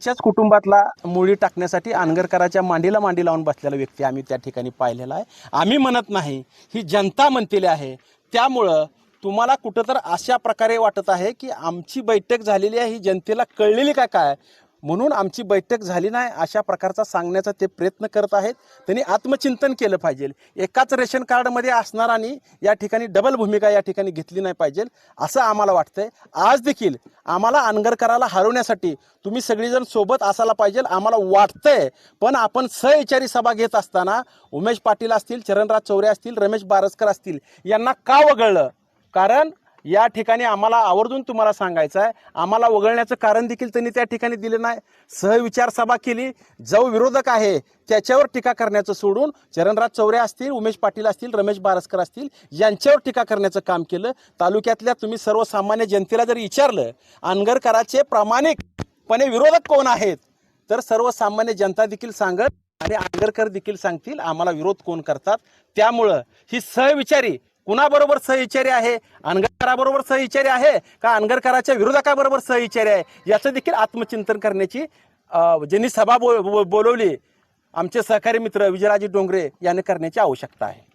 त्याच कुटुंबातला मुळी टाकण्यासाठी अनगरकराच्या मांडीला मांडी लावून बसलेला व्यक्ती आम्ही त्या ठिकाणी पाहिलेला आहे। आम्ही म्हणत नाही, ही जनता म्हणतेली आहे। त्यामुळं तुम्हाला कुठंतर अशा प्रकारे वाटत आहे की आमची बैठक झालेली आहे, ही जनतेला कळलेली का काय, म्हणून आमची बैठक झाली नाही अशा प्रकारचा सांगण्याचा ते प्रयत्न करत आहेत। त्यांनी आत्मचिंतन केलं पाहिजे। एकाच रेशन कार्डमध्ये असणारांनी या ठिकाणी डबल भूमिका या ठिकाणी घेतली नाही पाहिजे असं आम्हाला वाटतंय। आज देखील आम्हाला अनगरकराला हरवण्यासाठी तुम्ही सगळीजण सोबत असायला पाहिजे आम्हाला वाटतंय। पण आपण सहविचारी सभा घेत असताना उमेश पाटील असतील, चरणराज चौरे असतील, रमेश बारसकर असतील यांना का वगळलं? कारण या ठिकाणी आम्हाला आवर्जून तुम्हाला सांगायचं आहे, आम्हाला वगळण्याचं कारण देखील त्यांनी त्या ठिकाणी दिलं नाही। सहविचार सभा केली, जो विरोधक आहे त्याच्यावर टीका करण्याचं सोडून चरणराज चौरे असतील, उमेश पाटील असतील, रमेश बारसकर असतील यांच्यावर टीका करण्याचं काम केलं। तालुक्यातल्या तुम्ही सर्वसामान्य जनतेला जर विचारलं अनगरकराचे प्रामाणिकपणे विरोधक कोण आहेत, तर सर्वसामान्य जनता देखील सांगत आणि अनगरकर देखील सांगतील आम्हाला विरोध कोण करतात। त्यामुळं ही सहविचारी कुणाबरोबर सहविचारी आहे, अनगरकराबरोबर सहविचारी आहे का अनगरकराच्या विरोधकाबरोबर सहविचारी आहे, याचं देखील आत्मचिंतन करण्याची ज्यांनी सभा बोलवली आमचे सहकारी मित्र विजयराजे डोंगरे यांनी करण्याची आवश्यकता आहे।